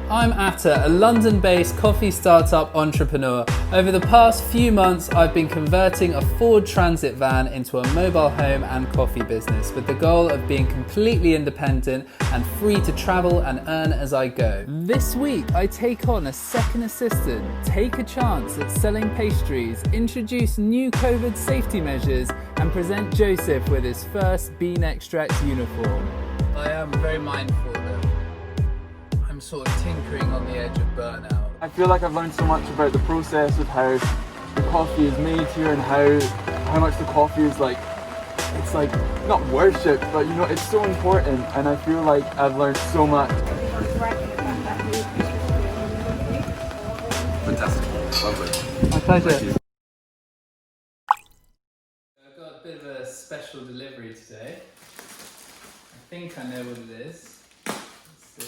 I'm Atta, a London-based coffee startup entrepreneur. Over the past few months, I've been converting a Ford Transit van into a mobile home and coffee business with the goal of being completely independent and free to travel and earn as I go. This week, I take on a second assistant, take a chance at selling pastries, introduce new COVID safety measures, and present Joseph with his first bean extract uniform. I am very mindful that I'm sort of tinkering on the edge of burnout. I feel like I've learned so much about the process of how the coffee is made here and how much the coffee is like, it's like, not worship, but you know, it's so important, and I feel like I've learned so much. Fantastic. Lovely. My pleasure. Thank you. I've got a bit of a special delivery today. I think I know what it is. Let's see.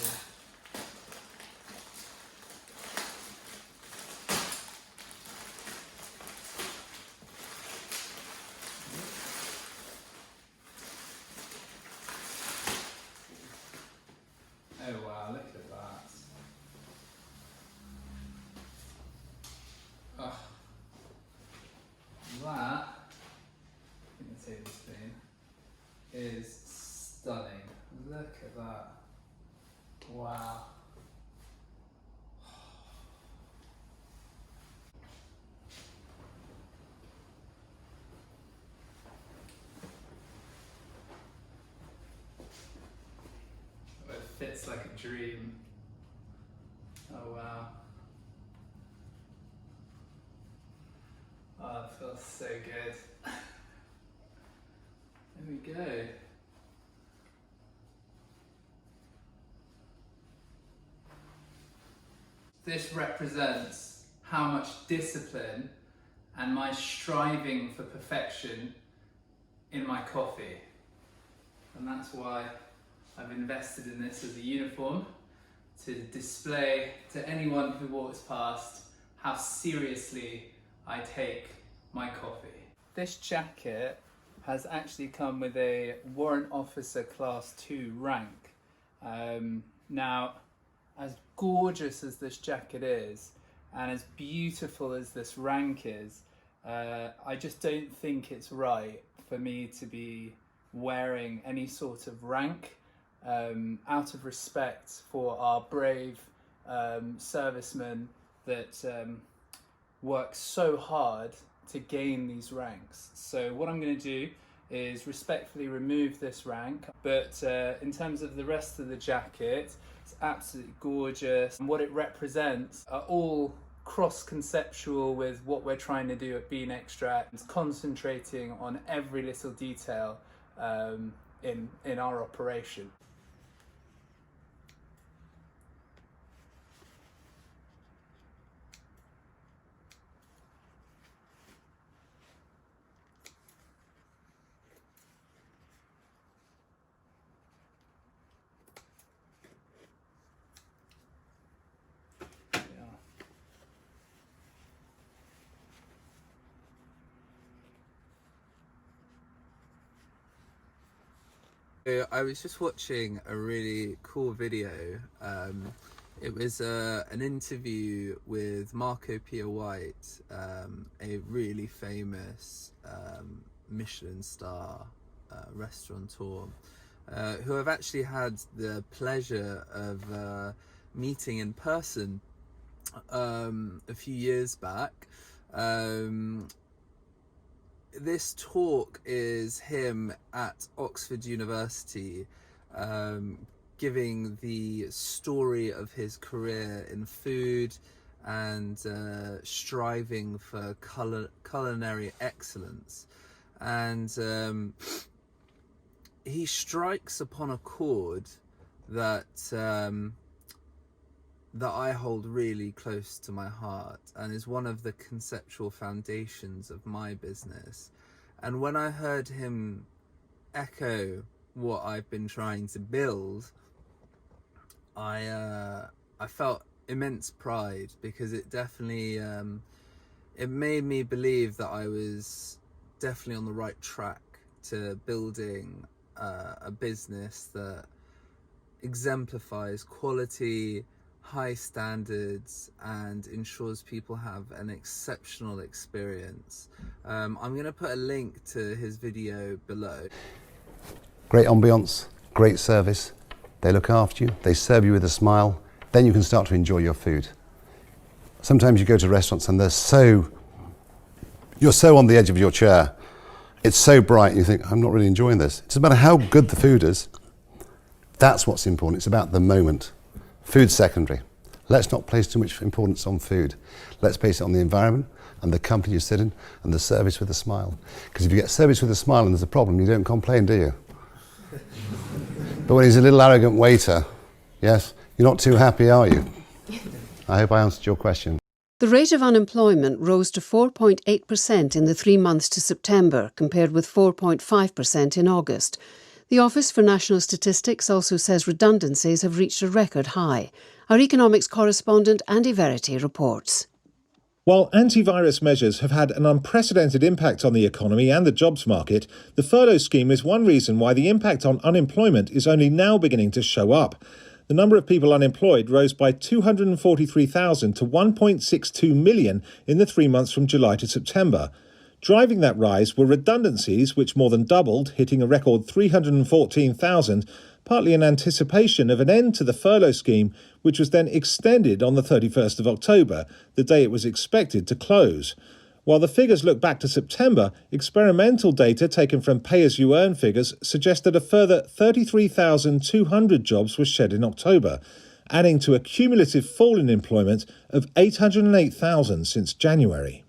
Oh wow, look at that. Oh, that, let me take this thing, is stunning. Look at that. Wow. It fits like a dream. Oh wow. Oh, it feels so good. There we go. This represents how much discipline and my striving for perfection in my coffee. And that's why I've invested in this as a uniform to display to anyone who walks past how seriously I take my coffee. This jacket has actually come with a Warrant Officer Class 2 rank. Now, as gorgeous as this jacket is, and as beautiful as this rank is, I just don't think it's right for me to be wearing any sort of rank out of respect for our brave servicemen that work so hard to gain these ranks. So what I'm going to do is respectfully remove this rank, but in terms of the rest of the jacket, it's absolutely gorgeous. And what it represents are all cross-conceptual with what we're trying to do at Bean Extract. It's concentrating on every little detail in our operation. I was just watching a really cool video. It was an interview with Marco Pia White, a really famous Michelin star restaurateur, who I've actually had the pleasure of meeting in person a few years back. This talk is him at Oxford University, giving the story of his career in food and striving for culinary excellence. And he strikes upon a chord that that I hold really close to my heart and is one of the conceptual foundations of my business. And when I heard him echo what I've been trying to build, I felt immense pride, because it definitely it made me believe that I was definitely on the right track to building a business that exemplifies quality, high standards and ensures people have an exceptional experience. I'm going to put a link to his video below. Great ambience, great service. They look after you, they serve you with a smile. Then you can start to enjoy your food. Sometimes you go to restaurants and you're so on the edge of your chair. It's so bright, you think, I'm not really enjoying this. It's about how good the food is. That's what's important. It's about the moment. Food's secondary. Let's not place too much importance on food. Let's base it on the environment and the company you sit in and the service with a smile. Because if you get service with a smile and there's a problem, you don't complain, do you? But when he's a little arrogant waiter, yes, you're not too happy, are you? I hope I answered your question. The rate of unemployment rose to 4.8% in the 3 months to September, compared with 4.5% in August. The Office for National Statistics also says redundancies have reached a record high. Our economics correspondent Andy Verity reports. While antivirus measures have had an unprecedented impact on the economy and the jobs market, the furlough scheme is one reason why the impact on unemployment is only now beginning to show up. The number of people unemployed rose by 243,000 to 1.62 million in the 3 months from July to September. Driving that rise were redundancies, which more than doubled, hitting a record 314,000, partly in anticipation of an end to the furlough scheme, which was then extended on the 31st of October, the day it was expected to close. While the figures look back to September, experimental data taken from pay-as-you-earn figures suggest that a further 33,200 jobs were shed in October, adding to a cumulative fall in employment of 808,000 since January.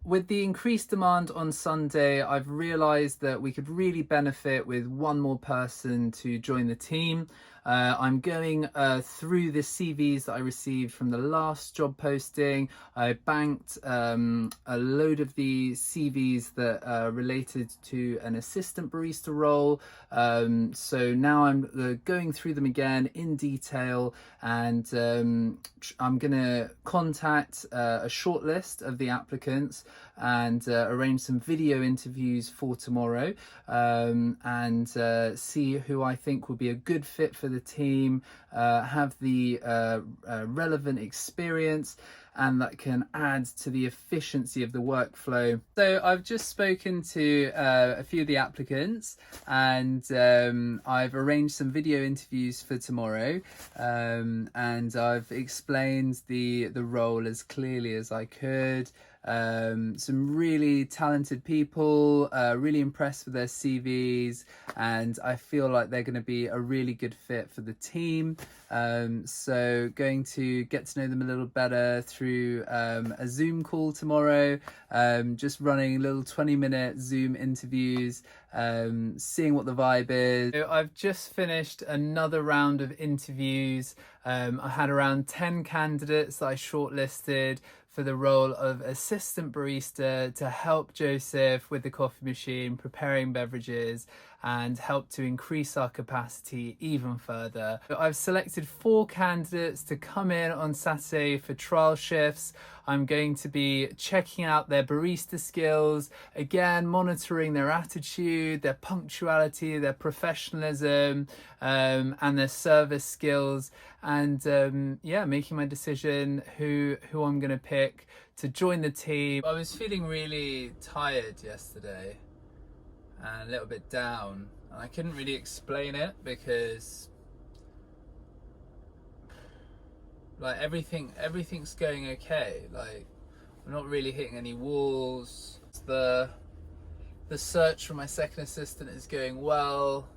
With the increased demand on Sunday, I've realised that we could really benefit with one more person to join the team. I'm going through the CVs that I received from the last job posting. I banked a load of the CVs that related to an assistant barista role. So now I'm going through them again in detail, and I'm going to contact a short list of the applicants and arrange some video interviews for tomorrow, and see who I think will be a good fit for the team, have the relevant experience, and that can add to the efficiency of the workflow. So I've just spoken to a few of the applicants, and I've arranged some video interviews for tomorrow, and I've explained the role as clearly as I could. Some really talented people, really impressed with their CVs, and I feel like they're going to be a really good fit for the team. So going to get to know them a little better through a Zoom call tomorrow, just running little 20-minute Zoom interviews, seeing what the vibe is. So I've just finished another round of interviews. I had around 10 candidates that I shortlisted for the role of assistant barista to help Joseph with the coffee machine, preparing beverages, and help to increase our capacity even further. I've selected 4 candidates to come in on Saturday for trial shifts. I'm going to be checking out their barista skills, again monitoring their attitude, their punctuality, their professionalism, and their service skills, and yeah, making my decision who I'm going to pick to join the team. I was feeling really tired yesterday and a little bit down, and I couldn't really explain it because like everything's going okay. Like I'm not really hitting any walls. The search for my second assistant is going well.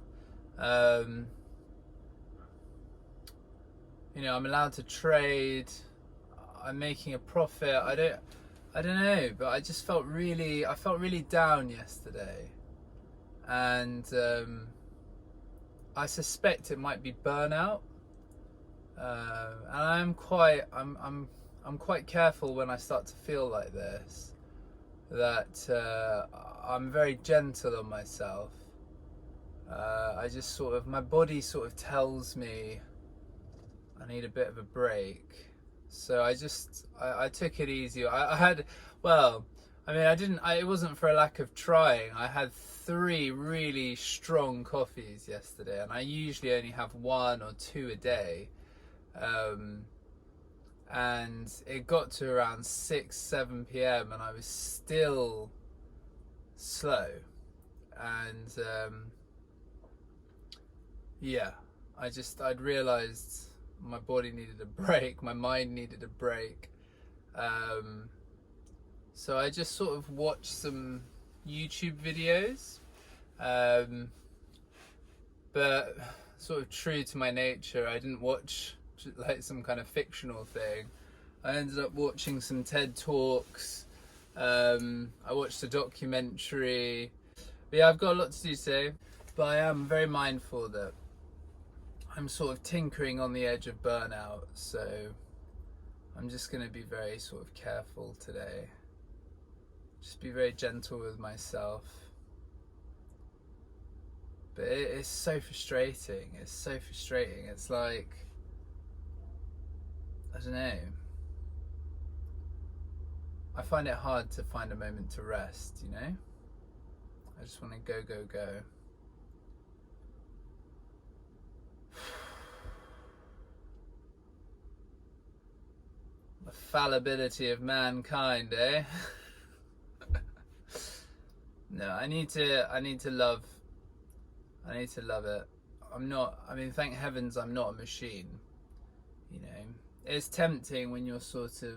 You know, I'm allowed to trade. I'm making a profit. I don't know, but I just felt really down yesterday, and I suspect it might be burnout. And I'm quite careful when I start to feel like this, that I'm very gentle on myself. I just sort of, my body sort of tells me I need a bit of a break. So I took it easy. I had, well, I mean, it wasn't for a lack of trying. I had 3 really strong coffees yesterday, and I usually only have 1 or 2 a day. and it got to around 6-7 p.m. and I was still slow, and yeah, I'd realized my body needed a break, my mind needed a break. So I just sort of watched some YouTube videos, but sort of true to my nature, I didn't watch like some kind of fictional thing. I ended up watching some TED Talks. I watched a documentary. But yeah, I've got a lot to do today, but I am very mindful that I'm sort of tinkering on the edge of burnout, so I'm just going to be very sort of careful today. Just be very gentle with myself. But it's so frustrating. It's so frustrating. It's like, I don't know. I find it hard to find a moment to rest, you know? I just want to go, go, go. The fallibility of mankind, eh? No, I need to love it. Thank heavens I'm not a machine. You know, it's tempting when you're sort of,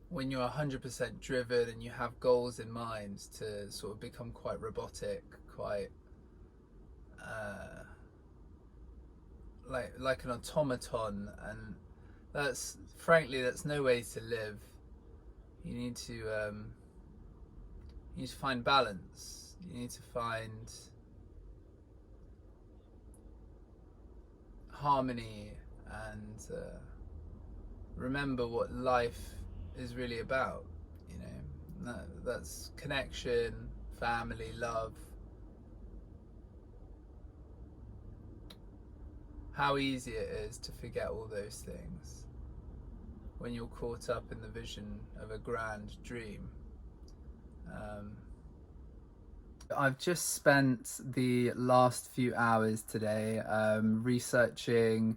when you're 100% driven and you have goals in mind, to sort of become quite robotic, quite, like an automaton, and that's no way to live. You need to find balance. You need to find harmony and remember what life is really about. You know, that's connection, family, love. How easy it is to forget all those things when you're caught up in the vision of a grand dream. I've just spent the last few hours today researching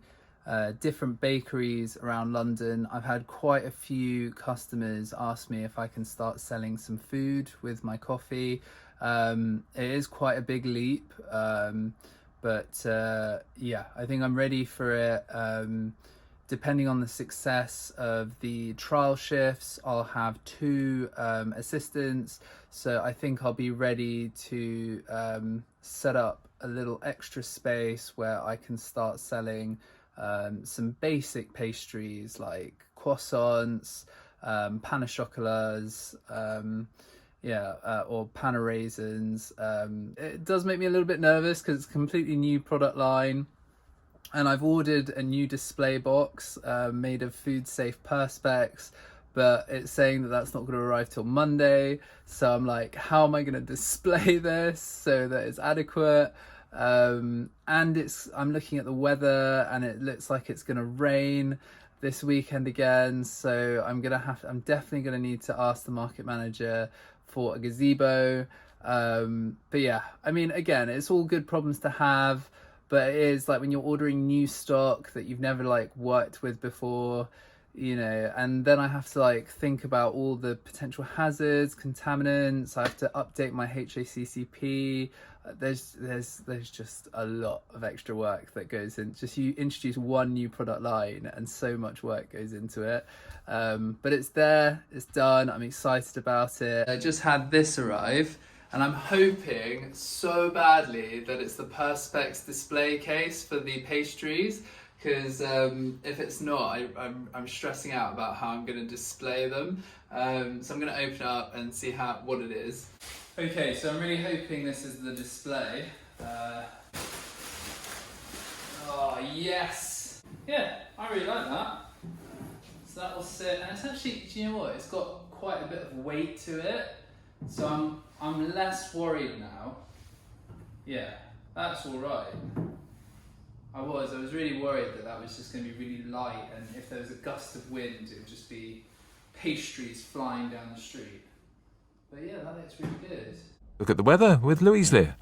different bakeries around London. I've had quite a few customers ask me if I can start selling some food with my coffee. It is quite a big leap, but yeah, I think I'm ready for it. Depending on the success of the trial shifts, I'll have 2 assistants, so I think I'll be ready to set up a little extra space where I can start selling some basic pastries like croissants, pain au chocolats, or pain au raisins. It does make me a little bit nervous because it's a completely new product line. And I've ordered a new display box made of food safe perspex, but it's saying that that's not going to arrive till Monday. So I'm like, how am I going to display this so that it's adequate? And I'm looking at the weather and it looks like it's going to rain this weekend again. So I'm definitely going to need to ask the market manager for a gazebo. But yeah, I mean, again, it's all good problems to have. But it is like when you're ordering new stock that you've never like worked with before, you know, and then I have to like think about all the potential hazards, contaminants. I have to update my HACCP. There's just a lot of extra work that goes in. Just you introduce one new product line and so much work goes into it. But it's there, it's done. I'm excited about it. I just had this arrive. And I'm hoping so badly that it's the perspex display case for the pastries, because if it's not, I'm stressing out about how I'm going to display them. So I'm going to open it up and see what it is. Okay, so I'm really hoping this is the display. Oh yes! Yeah, I really like that. So that will sit, and it's actually, do you know what? It's got quite a bit of weight to it. So I'm less worried now. Yeah, that's all right. I was really worried that was just going to be really light, and if there was a gust of wind, it would just be pastries flying down the street. But yeah, that looks really good. Look at the weather with Louise Lear.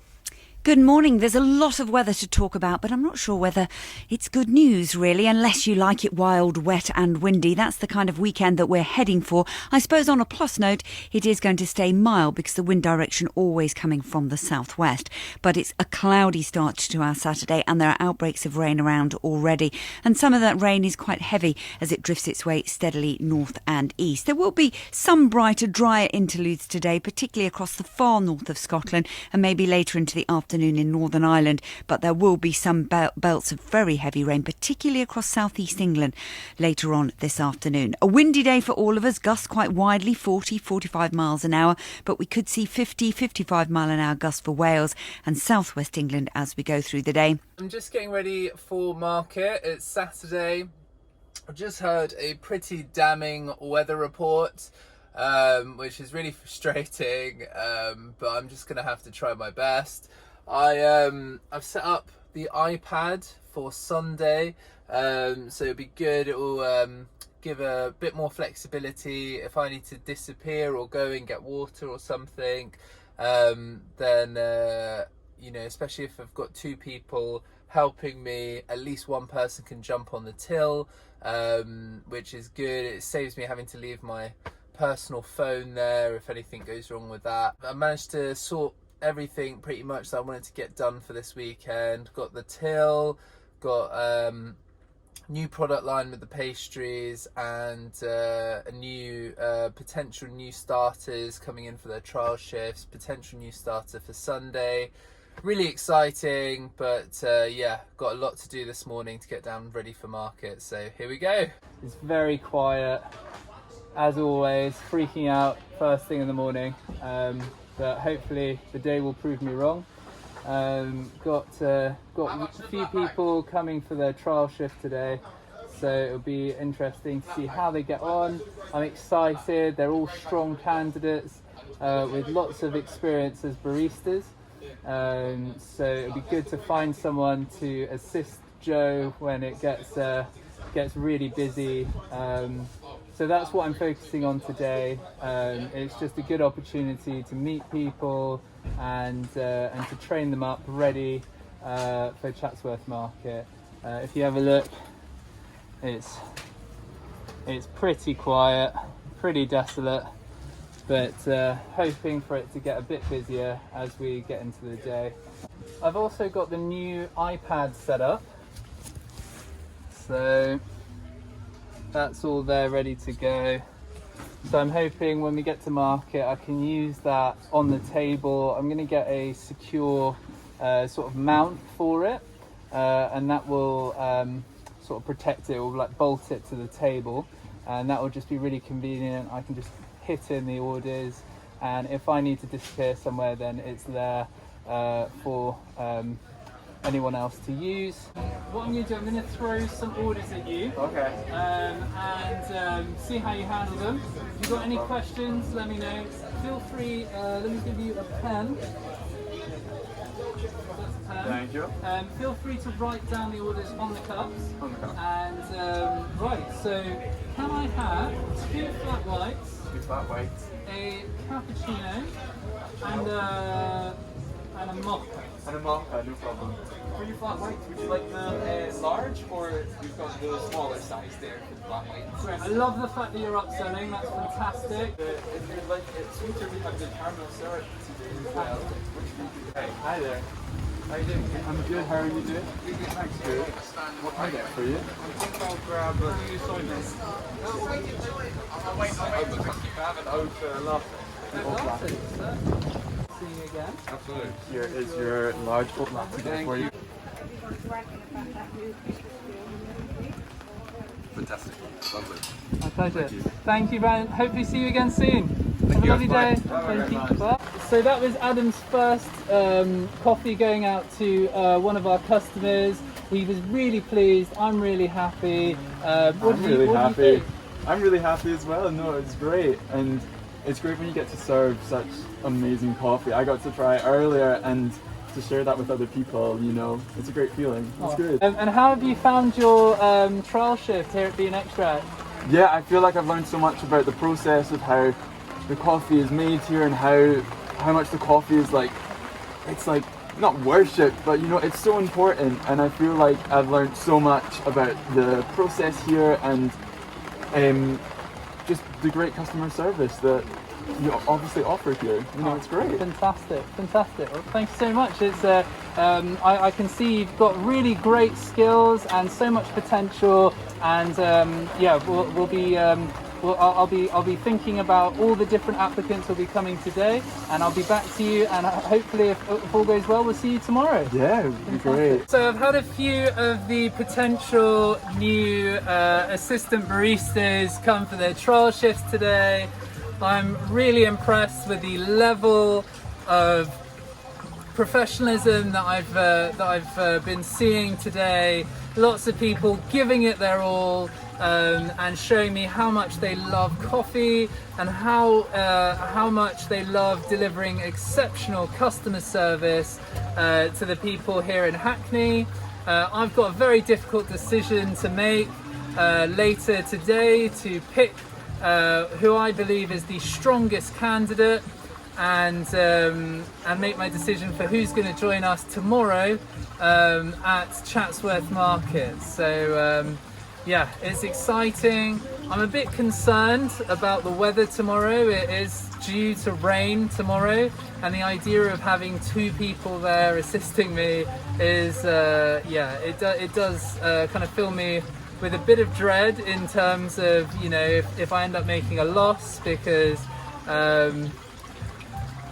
Good morning. There's a lot of weather to talk about, but I'm not sure whether it's good news, really, unless you like it wild, wet and windy. That's the kind of weekend that we're heading for. I suppose on a plus note, it is going to stay mild because the wind direction always coming from the southwest. But it's a cloudy start to our Saturday, and there are outbreaks of rain around already. And some of that rain is quite heavy as it drifts its way steadily north and east. There will be some brighter, drier interludes today, particularly across the far north of Scotland and maybe later into the afternoon in Northern Ireland, but there will be some belts of very heavy rain, particularly across southeast England later on this afternoon. A windy day for all of us, gusts quite widely, 40-45 miles an hour, but we could see 50-55 mile an hour gusts for Wales and southwest England as we go through the day. I'm just getting ready for market. It's Saturday. I've just heard a pretty damning weather report, which is really frustrating, but I'm just gonna have to try my best. I've set up the iPad for Sunday, so it'll be good. It will give a bit more flexibility if I need to disappear or go and get water or something. Then you know, especially if I've got two people helping me, at least one person can jump on the till, which is good. It saves me having to leave my personal phone there if anything goes wrong with that. I managed to sort everything pretty much that I wanted to get done for this weekend. Got the till, got new product line with the pastries, and a new potential new starters coming in for their trial shifts, potential new starter for Sunday. Really exciting, but yeah, got a lot to do this morning to get down ready for market, so here we go. It's very quiet, as always, freaking out first thing in the morning, but hopefully the day will prove me wrong. Got a few people coming for their trial shift today, so it'll be interesting to see how they get on. I'm excited. They're all strong candidates with lots of experience as baristas, so it'll be good to find someone to assist Joe when it gets really busy. So that's what I'm focusing on today. It's just a good opportunity to meet people and to train them up ready for Chatsworth Market. If you have a look, it's pretty quiet, pretty desolate, but hoping for it to get a bit busier as we get into the day. I've also got the new iPad set up, so that's all there ready to go. So I'm hoping when we get to market I can use that on the table. I'm going to get a secure sort of mount for it, and that will sort of protect it, or like bolt it to the table, and that will just be really convenient. I can just hit in the orders, and if I need to disappear somewhere, then it's there for anyone else to use. What I'm going to do, I'm going to throw some orders at you. Okay. And see how you handle them. If you've got any questions, let me know. Feel free, let me give you a pen. Thank you. Feel free to write down the orders on the cups. On the cup. And right, so can I have 2 flat whites? 2 flat whites. A cappuccino and a mocha. And a mocha, no problem. For your flat whites, would you like the large, or you've got the smaller size there for the flat whites? Great. I love the fact that you're upselling, that's fantastic. If you'd like it sweeter, we have the caramel syrup today as well. Which we could try. Hi there. How are you doing? I'm good, how are you doing? Thanks, good. What can I get for you? I think I'll grab a few soy milk. I'll wait, because keep having out latte. See you again. Absolutely. Here is your large oat latte for you. Fantastic. Lovely. My pleasure. Thank you, Brian. Hopefully see you again soon. Have a lovely day. Thank you. Bye. So that was Adam's first coffee going out to one of our customers. He was really pleased. I'm really happy. What do you think? I'm really happy as well. No, it's great, and it's great when you get to serve such amazing coffee. I got to try it earlier, and to share that with other people, you know, it's a great feeling. It's good. And how have you found your trial shift here at Bean Extract? Yeah, I feel like I've learned so much about the process of how the coffee is made here, and how much the coffee is like, it's like not worship, but you know, it's so important, and I feel like I've learned so much about the process here and just the great customer service that you obviously offer here. You know, it's great. Fantastic. Well, thank you so much. It's I can see you've got really great skills and so much potential, and we'll be. I'll be thinking about all the different applicants who'll be coming today, and I'll be back to you, and hopefully if all goes well, we'll see you tomorrow. Yeah, it would be great. So I've had a few of the potential new assistant baristas come for their trial shifts today. I'm really impressed with the level of professionalism that I've been seeing today. Lots of people giving it their all. And showing me how much they love coffee and how much they love delivering exceptional customer service to the people here in Hackney. I've got a very difficult decision to make later today to pick who I believe is the strongest candidate, and make my decision for who's going to join us tomorrow at Chatsworth Market. So yeah, it's exciting. I'm a bit concerned about the weather tomorrow. It is due to rain tomorrow, and the idea of having two people there assisting me is, it does kind of fill me with a bit of dread in terms of, you know, if I end up making a loss, because,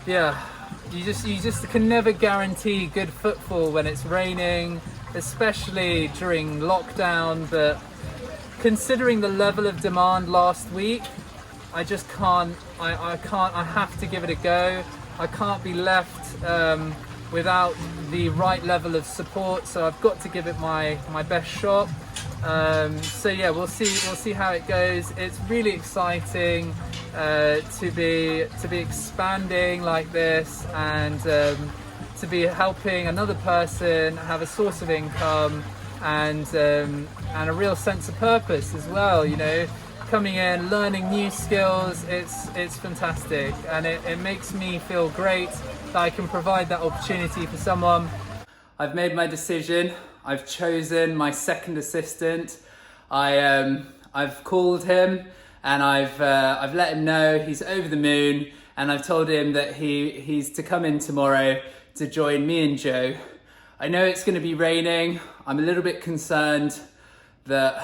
you just can never guarantee good footfall when it's raining, especially during lockdown. But considering the level of demand last week, I just can't, I have to give it a go. I can't be left without the right level of support, so I've got to give it my best shot. So yeah, we'll see how it goes. It's really exciting to be expanding like this, and to be helping another person have a source of income, and a real sense of purpose as well. You know, coming in, learning new skills, it's fantastic, and it makes me feel great that I can provide that opportunity for someone. I've made my decision. I've chosen my second assistant. I've called him, and I've let him know he's over the moon, and I've told him that he's to come in tomorrow to join me and Joe. I know it's going to be raining. I'm a little bit concerned that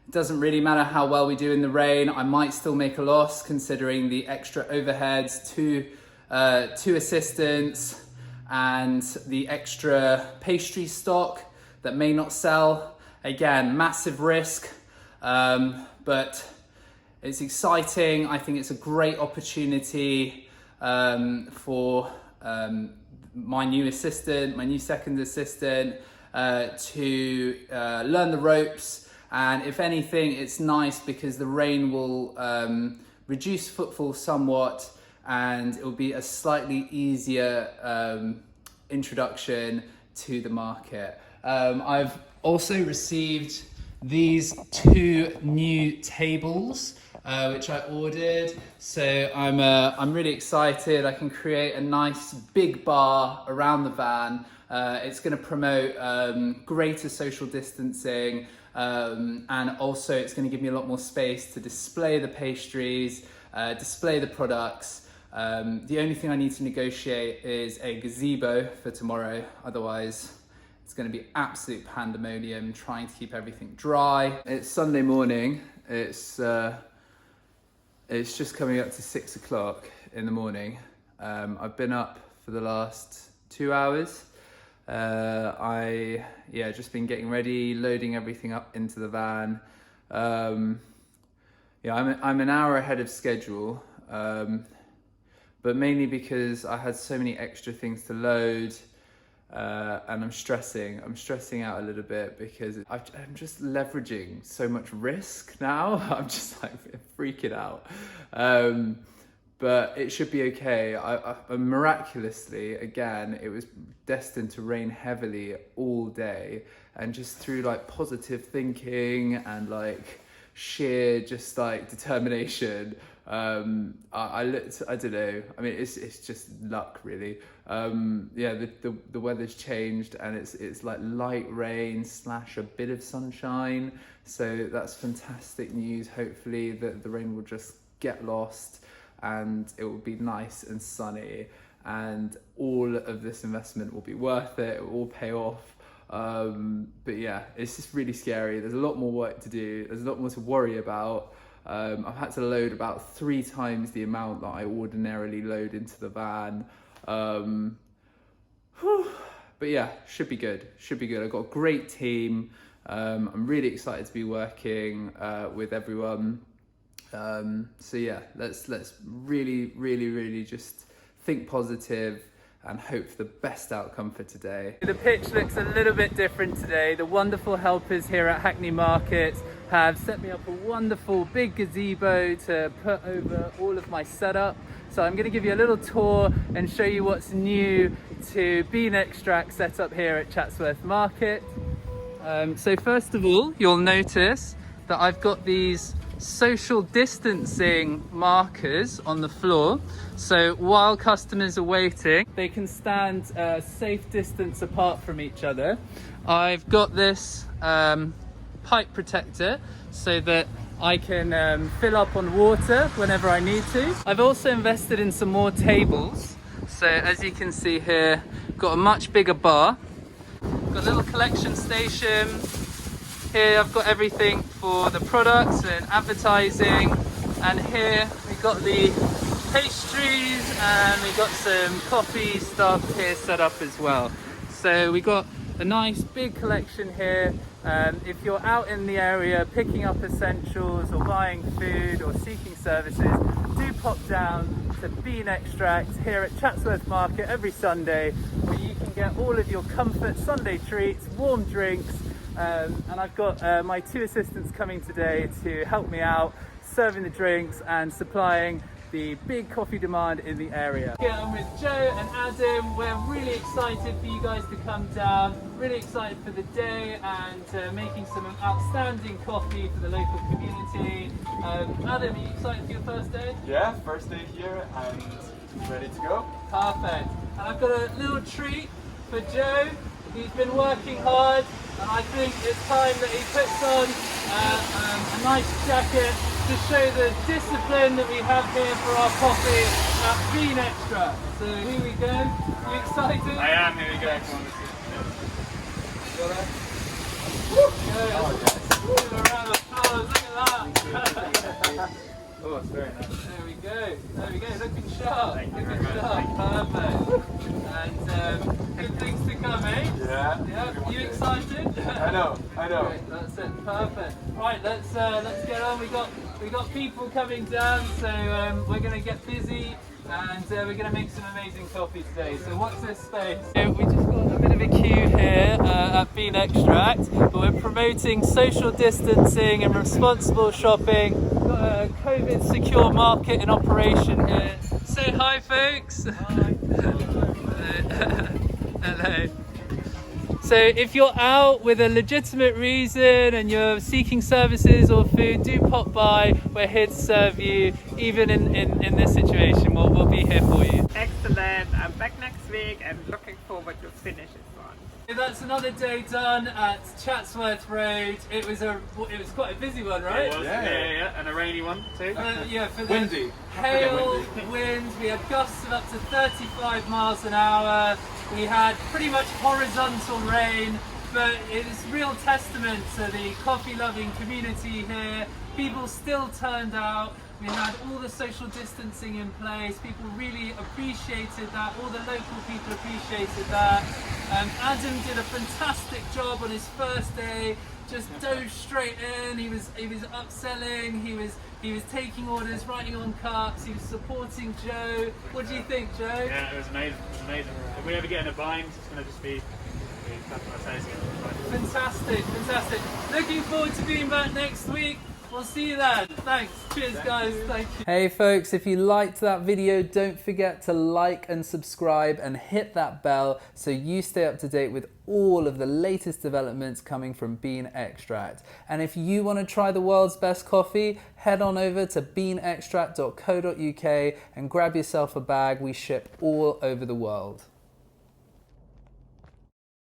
it doesn't really matter how well we do in the rain. I might still make a loss considering the extra overheads, two assistants, and the extra pastry stock that may not sell. Again, massive risk, but it's exciting. I think it's a great opportunity for my new second assistant, to learn the ropes. And if anything, it's nice because the rain will reduce footfall somewhat, and it will be a slightly easier introduction to the market. I've also received these two new tables, which I ordered. So I'm really excited. I can create a nice big bar around the van. It's going to promote greater social distancing, and also it's going to give me a lot more space to display the pastries, display the products. The only thing I need to negotiate is a gazebo for tomorrow. Otherwise, it's going to be absolute pandemonium trying to keep everything dry. It's Sunday morning. It's just coming up to 6 o'clock in the morning. I've been up for the last 2 hours. Just been getting ready, loading everything up into the van. I'm an hour ahead of schedule, but mainly because I had so many extra things to load, and I'm stressing out a little bit because I'm just leveraging so much risk now. I'm just like freaking out. But it should be okay. I miraculously, again, it was destined to rain heavily all day, and just through like positive thinking and like sheer just like determination, I looked, I don't know, I mean, it's just luck really. Yeah, the weather's changed and it's like light rain / a bit of sunshine. So that's fantastic news. Hopefully the rain will just get lost and it will be nice and sunny and all of this investment will be worth it. It will all pay off. But yeah, it's just really scary. There's a lot more work to do. There's a lot more to worry about. I've had to load about 3 times the amount that I ordinarily load into the van. But yeah, should be good. Should be good. I've got a great team. I'm really excited to be working with everyone. So yeah, let's really just think positive and hope for the best outcome for today. The pitch looks a little bit different today. The wonderful helpers here at Hackney Market have set me up a wonderful big gazebo to put over all of my setup. So I'm going to give you a little tour and show you what's new to bean extract setup here at Chatsworth Market. So first of all, you'll notice that I've got these social distancing markers on the floor, so while customers are waiting they can stand a safe distance apart from each other. I've got this pipe protector so that I can fill up on water whenever I need to. I've also invested in some more tables, so as you can see here, got a much bigger bar, got a little collection station. Here I've got everything for the products and advertising, and here we've got the pastries and we've got some coffee stuff here set up as well. So we got a nice big collection here. If you're out in the area picking up essentials or buying food or seeking services, do pop down to Bean Extract here at Chatsworth Market every Sunday, where you can get all of your comfort Sunday treats, warm drinks. And I've got my 2 assistants coming today to help me out, serving the drinks and supplying the big coffee demand in the area. Here I'm with Joe and Adam. We're really excited for you guys to come down, really excited for the day and making some outstanding coffee for the local community. Adam, are you excited for your first day? Yeah, first day here and ready to go. Perfect. And I've got a little treat for Joe. He's been working hard, and I think it's time that he puts on a nice jacket to show the discipline that we have here for our coffee at Bean Extra. So here we go. You excited? I am. Here we go. Come on, let's Got it? Good. A round of applause. Look at that. Oh, it's very nice. There we go. There we go. Looking sharp. Thank you Looking very much. sharp. Perfect. And good things to come, eh? Yeah. Yeah. You excited? I know. Great, that's it. Perfect. Right, let's get on. We got people coming down, so we're gonna get busy and we're gonna make some amazing coffee today. So watch this space. So we just got a bit of a queue here at Bean Extract, but we're promoting social distancing and responsible shopping. We've got a COVID secure market in operation here. Say hi, folks. Hi. Hello. So if you're out with a legitimate reason and you're seeking services or food, do pop by. We're here to serve you, even in this situation. We'll be here for you. Excellent. I'm back next week and looking forward to finish this one. That's another day done at Chatsworth Road. It was quite a busy one, right? It was, yeah, and a rainy one too. Yeah, for the Windy. hail, wind, we had gusts of up to 35 miles an hour. We had pretty much horizontal rain, but it is real testament to the coffee-loving community here. People still turned out. We had all the social distancing in place. People really appreciated that. All the local people appreciated that. Adam did a fantastic job on his first day. Just dove straight in. He was upselling. He was taking orders, writing on cups. He was supporting Joe. What do you think, Joe? Yeah, it was amazing. It was amazing. If we ever get in a bind, it's going to just be fantastic, fantastic. Looking forward to being back next week. We'll see you then. Thanks. Cheers, guys. Thank you. Hey, folks, if you liked that video, don't forget to like and subscribe and hit that bell so you stay up to date with all of the latest developments coming from bean extract. And if you want to try the world's best coffee, head on over to beanextract.co.uk and grab yourself a bag. We ship all over the world.